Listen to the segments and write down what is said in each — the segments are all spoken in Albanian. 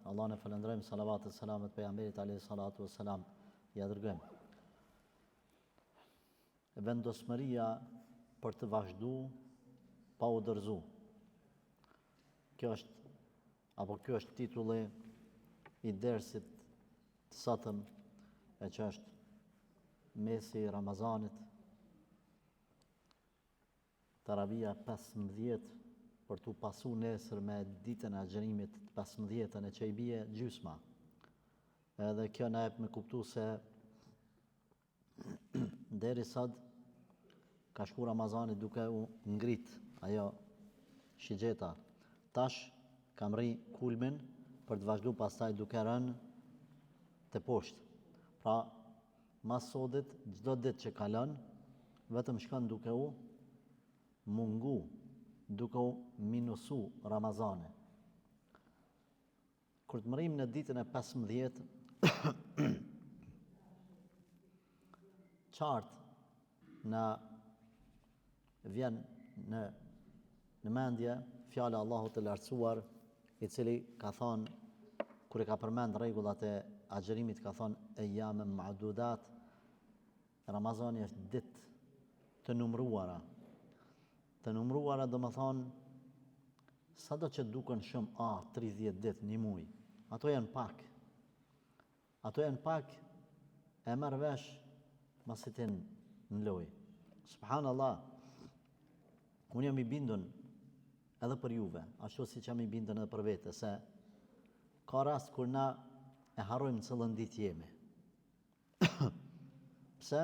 Allah ne falënderojmë, salavat e selamet pejgamberit alayhi salatu wassalam, ja dërgojmë. Vendosmëria për të vazhdu pa u dërzu. Kjo është titulli i dersit të sotëm, e që është mesi i Ramazanit, Taravia 15, për t'u pasu nesër me ditën e agjerimit 15 e që i bie gjysma. Edhe kjo na jep me kuptu se deri sot ka shku Ramazani duke u ngrit ajo shigjeta. Tash kam rri kulmin për të vazhdu pastaj duke rënë të poshtë. Pra, mas sotit, çdo ditë që kalon, vetëm shkon duke u mungu, duke u minusu Ramazani. Kur të mërim në ditën e 15, qartë na vjen në mendje fjala Allahut të lartësuar, i cili ka thonë, kur e ka përmend rregullat e agjerimit, ka thonë ejame ma'dudat, Ramazani është ditë të numruara. Të numruara do më thonë, sado që duken shumë, 30 ditë, një muj, ato janë pak. Ato janë pak, e merr vesh masitin në lojë. Subhanallah, unë jam i bindun edhe për juve, ashtu si që jam i bindun edhe për vete, se ka rast kur na e harrojmë cëllën ditë jemi. Pse?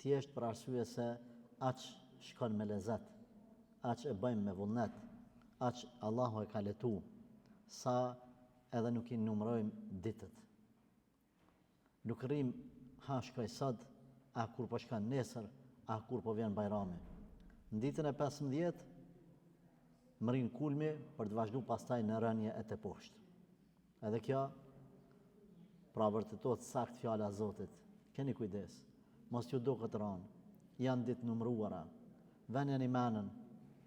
Thjesht për arsye se aq shkon me lezet, aq e bëjmë me vullnet, aq Allahu e ka letu, sa edhe nuk i numrojmë ditët. Nuk rrim, shkoj sot, a kur po shkon nesër, a kur po vjen bajrami. Në ditën e 15, më rrin kulmi për të vazhdu pastaj në rënje e të poshtë. Edhe kjo, pra vërtetot sakt fjala e Zotit. Keni kujdes, mos ju do këtë ranë, janë ditë numruara, venjen i menën,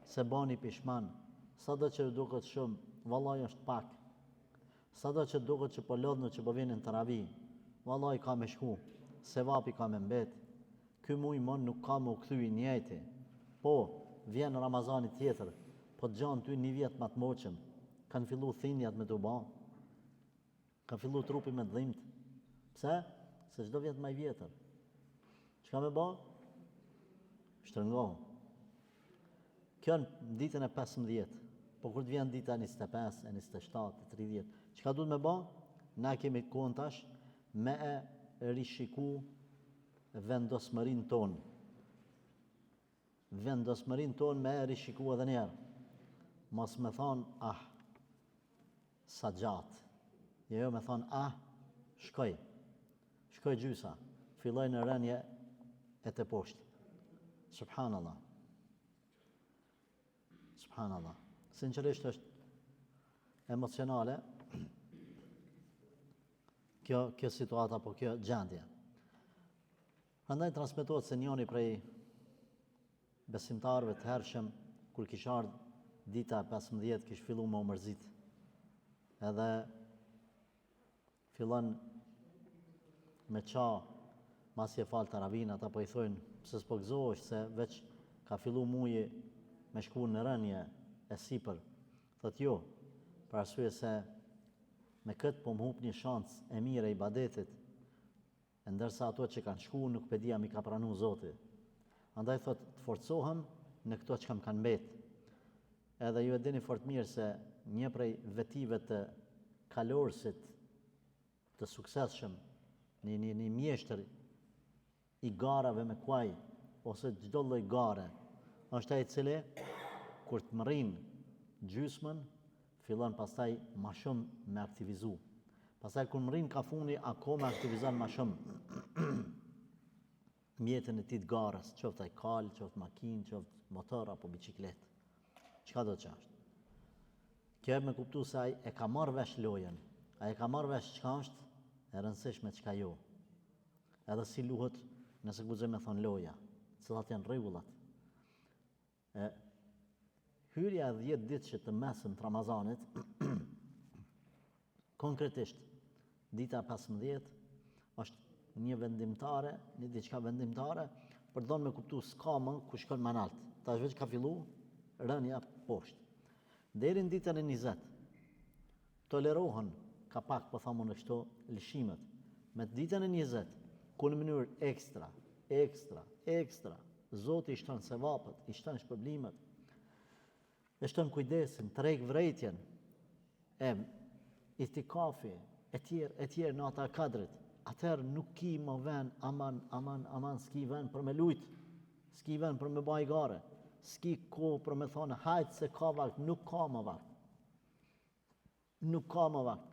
se bani pishman, sado që do këtë shumë, vallaj është pak, sado që do këtë që po lodhnu që po vinin të ravi, vallaj ka me shku, se vapi ka me mbet, ky muj mon nuk ka me u kthy i njëjti, po, vjen Ramazani tjetër, po të gjanë ty një vjetë më të moqëm, kanë fillu thinjat me të ba, kanë fillu trupi me të dhimt. Pse? Se çdo vjetë më i vjetër. Çka me ba? Shtrëngohu. Kjo në ditën e 15, po kur të vjen dita 25, 27, 30, çka duhet me ba? Na kemi kohën tash me e rishiku vendosmërinë tonë. Vendosmërinë tonë me e rishiku edhe njerë. Mos me thonë, sa gjatë. Jo me thonë, shkoj gjysa, filloj në rënje e të poshtë. Subhanallah. Subhanallah. Sinqerisht është emocionale kjo situata, po kjo gjendje. Prandaj transmetohet se njëri prej besimtarëve të hershëm, kur kishte ardhur dita 15, kishte filluar me u mërzit. Edhe fillon me qa, mas je falë taravin, ata po i thojnë, pse s'po gëzohesh se veç ka fillu muji me shku në rënje e sipër. Thot jo, për arsye se me këtë po më hup një shans e mire i ibadetit, e ndërsa ato që kanë shku nuk pedia mi ka pranu Zoti. Andaj thot, të forcohem në këto që kam kanë mbet. Edhe ju e dini fort mirë se një prej vetive të kalorësit të suksesshëm, një mjeshtër i garave me kuaj, ose çdo lloj gare, është ai i cili kur të mrin gjysmën, fillon pastaj ma shumë me aktivizu. Pastaj kur mrin kafuni, akoma aktivizon ma shumë mjetën e tij të garës, qoftë ai kal, qoftë makinë, qoftë motor apo biçiklet. Çka do të është? Kjo me kuptu se ai e ka marrë vesh lojën, ai e ka marrë vesh çka është e rëndësishme çka jo. Edhe si luhet, nëse guxoj me thonë loja, cilat janë rregullat. Hyrja e 10 ditësh të mesëm të Ramazanit Konkretisht, dita 15 është një vendimtare, një diçka vendimtare, për të dhënë me kuptu s'ka më ku shkon më lart. Tash veç ka fillu rënja poshtë. Deri në ditën e 20 tolerohen ka pak po thamun kështu lëshimet. Me ditën e 20 ku në mënyrë ekstra, Zoti i shton sevapet, i shton shpërblimet, e shton kujdesin, treg vrejtjen, itikafi, e tjerë nata e kadrit. Atëherë nuk ki më ven, aman, s'ki ven për me lujt, s'ki ven për me baj gare, s'ki kohë për me thonë, hajtë se ka vakt, nuk ka më vakt. Nuk ka më vakt.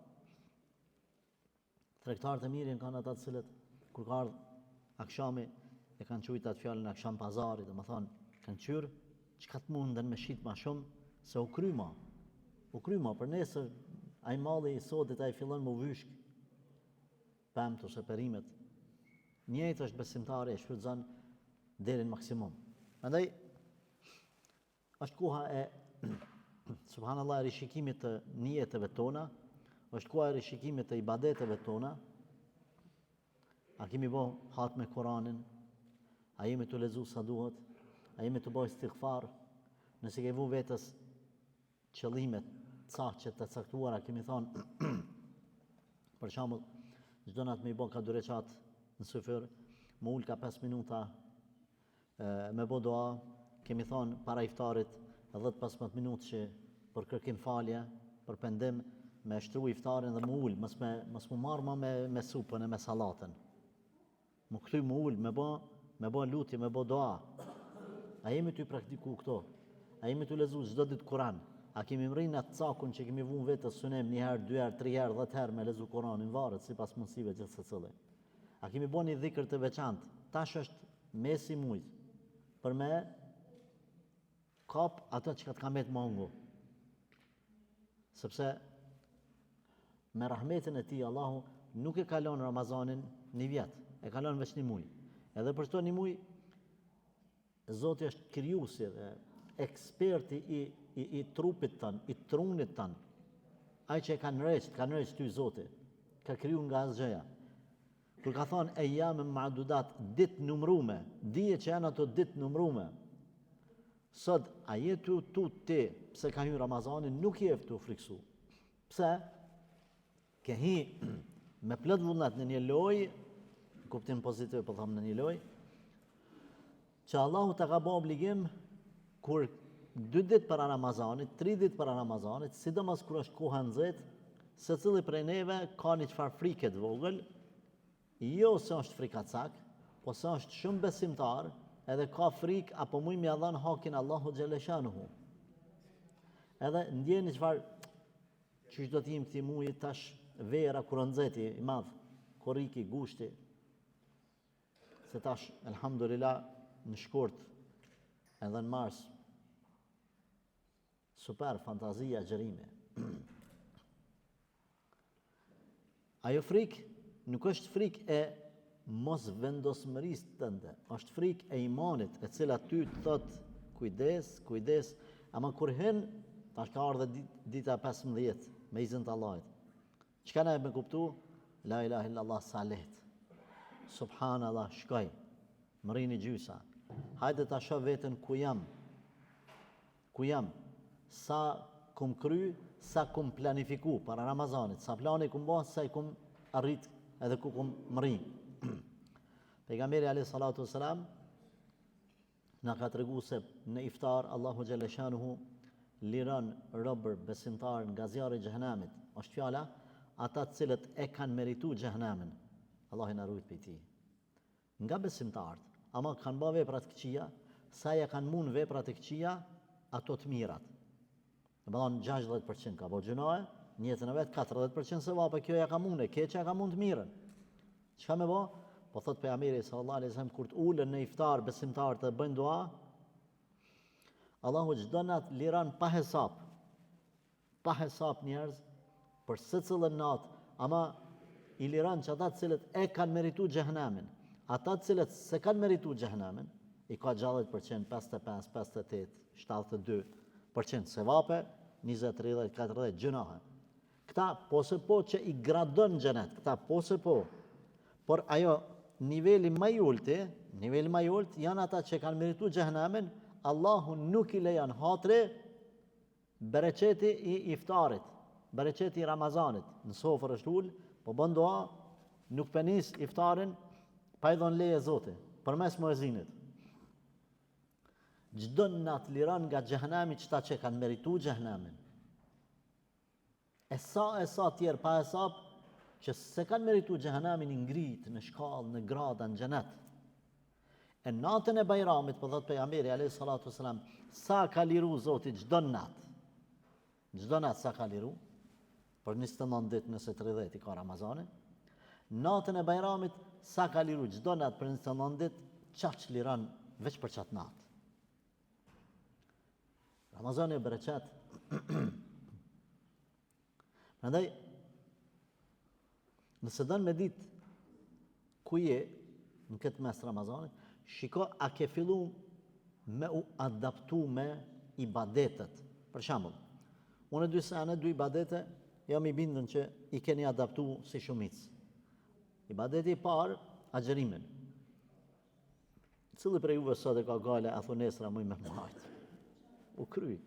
Tregtarët e mirë kanë ata të cilët, kur ka ardhur akshami, e kanë qujtë atë fjallën aksham pazari, dhe më thonë, kanë qyrë, çka të munden me shit ma shumë, se u kryma, për nesër, ai malli i sotit, ai fillon më vyshk, pemt ose perimet. Njëjtë është besimtari e shfrytëzon deri në maksimum. Prandaj është koha e subhanallahu rishikimit të nijeteve tona, është koha e rishikimit të ibadeteve tona. A kemi bo hat me Koranin? A jemi të lexuar sa duhet? A jemi të bëj istighfar? Nëse ke vu vetës qëllimet që të caktuara, kemi thonë për shembull, çdo natë me i bë ka 2 rekat në syfër, më ul ka 5 minuta me bë dua, kemi thonë para iftarit 10-15 minutë që për kërkim falje, për pendim, me shtru iftarin dhe më ul, mos më marr më me supën e me sallatën. Më kthy më ul, me bë lutje, me bë dua. A jemi të praktiku këto? A jemi të lexuar çdo ditë Kur'an? A kemi mrinë atë cakun që kemi vënë vetes sunem 1 herë, 2 herë, 3 herë, 10 herë me lexu Kur'anin, varet sipas mundësive gjithë secili. A kemi bën një dhikr të veçantë? Tash është mesi mujt për me kap ato që ka me të mungu. Sepse me rahmetin e tij Allahu nuk e kalon Ramazanin një vjet, e kalon veç një muj. Edhe për çdo një muj Zoti është krijuesi dhe eksperti i trupit tën, i trunit tën. Ai që e ka nërëqt ty Zoti, ka kriju nga asgjëja. Kur ka thonë e jam ma'dudat, ditë numrume, dije që janë ato ditë numrume. Sot, a jetu tu ti, pse ka hyrë Ramazanin, nuk je tu friksu. Pse? Ke hi me plot vullnet në një lojë, kuptim pozitiv po them në një lojë, që Allahu të ka bë obligim kur 2 ditë para Ramazanit, 3 ditë para Ramazanit, sidomos kur është koha nxehtë, secili prej neve ka një çfarë frike të vogël, jo se është frikacak, po se është shumë besimtar, edhe ka frikë apo mujë më dhën hakin Allahu xhaleshanuhu. Edhe ndjen një çfarë çish do të jim këtij muji tash vera kur nxehti i madh, korriki, gushti. Se tash elhamdulillah në shkurt edhe në mars super fantazia xherime. Ajo frikë nuk është frikë e mos vendosmërisë tënde, është frikë e imanit, e cila ty të thot kujdes, ama kur hyn tash ka ardhur dita 15 me izin të Allahit. Çka na e me kuptu? La ilaha illallah salet. Subhanallah, shkoj. Më rini gjysa. Hajde ta shoh veten ku jam. Sa kum kry, sa kum planifiku para Ramazanit, sa plani kum bën, sa i kum arrit edhe ku kum mri. Pejgamberi alayhi salatu wasalam na ka tregu se në iftar Allahu xhaleshanuhu liron robër besimtar nga zjarri i xhehenamit. Është fjala ata të cilët e kanë merituar xhehenamin. Allah i na ruaj prej tij. Nga besimtarët, ama kanë bërë vepra të këqija, sa ja kanë mund veprat e këqija, ato të mirat. Domethënë 60% ka bërë gjunoje, në jetën e vet 40% sevap, kjo ja ka mundë, keqja ka mund të mirën. Çka më bë? Po thot pejgamberi sallallahu alaihi wasallam kur të ulën në iftar besimtarët të bëjnë dua, Allahu çdo natë liron pa hesap njerëz për secilën natë, ama i liron që ata të cilët e kanë merituar xhehenamin. Ata të cilët se kanë merituar xhehenamin, i ka 60%, 55, 58, 72% sevape, 20, 30, 40 gjunohe. Këta po se po që i gradon xhenet, këta po se po. Por ajo niveli më i ulët janë ata që kanë merituar xhehenamin, Allahu nuk i lejon hatre bereqeti i iftarit, bereqeti i Ramazanit. Në sofër është ul, po bën dua, nuk penis iftarin pa i dhënë leje Zotit, përmes muezinit. Çdo nat liron nga xhehenami çta që kanë merituar xhehenamin. E sa tjerë pa hesab që se kanë merituar xhehenamin i ngrit në shkallë, në grada, në xhenet. E natën e Bajramit, po thot pejgamberi alayhis salatu wasalam, sa ka liru Zoti çdo nat. Çdo nat sa ka liru, për 29 ditë nëse 30 i ka Ramazani. Natën e Bajramit sa ka liru çdo nat për 29 ditë, çaq liron veç për çat nat. Ramazani e bereqet. Prandaj, nëse dënë me ditë ku je në këtë mes Ramazanit, shiko a ke fillu me u adaptu me ibadetet. Për shembull, unë 2 sene, 2 ibadete, jam i bindën që i keni adaptu si shumicë. Ibadeti i parë, agjerimin. Cili prej juve sot e ka gale, a thu nesra muj me majtë. U kry,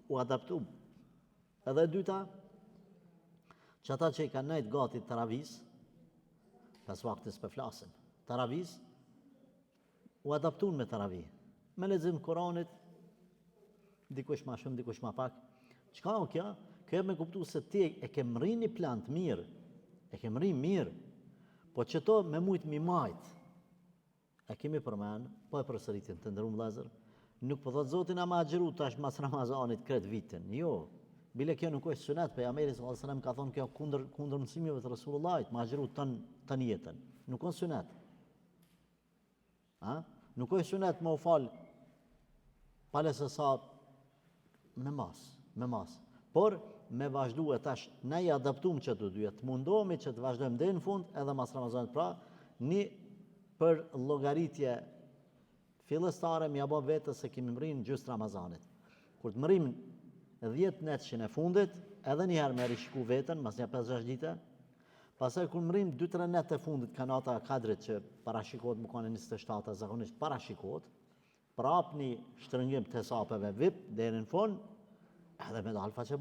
u adaptu. Edhe e dyta, që ata që i kanë nejtë gati taravis, pas vaktis për flasin, taravis, u adaptun me taravi. Me lexim Kuranit, dikush ma shumë, dikush ma pak. Çka o kjo? Kjo e me kuptu se ti e ke mri një plant mirë, e ke mri mirë, po që to me mujtë mi majtë. E kemi përmen, po e përsëritin të ndërum vëllezër, nuk po thot Zotin a ma agjeru tash mas Ramazanit kret vitin. Jo, bile kjo nuk është sunet, pejgamberi sallallahu alajhi wasallam ka thonë kjo kundër mësimeve të Rasulullahit, ma agjeru tën jetën. Nuk është sunet. Nuk është sunet më u fal pale se sa me mas. Por me vazhdu e tash, ne i adaptum që të dyja, të mundohemi që të vazhdojmë deri në fund edhe mas Ramazanit. Pra, një për llogaritje fillestare më apo vetë se kemi mrin gjysmë Ramazanit. Kur të mrim 10 netëshin e fundit, edhe njëherë me rishku vetën, mas një 5-6 dite, pasaj kur mrim 2-3 net e fundit, kanata kadrit që parashikot më kone 27 zakonisht parashikot, prap një shtrëngim të hesapeve VIP, deri në fund, edhe me dalë faqe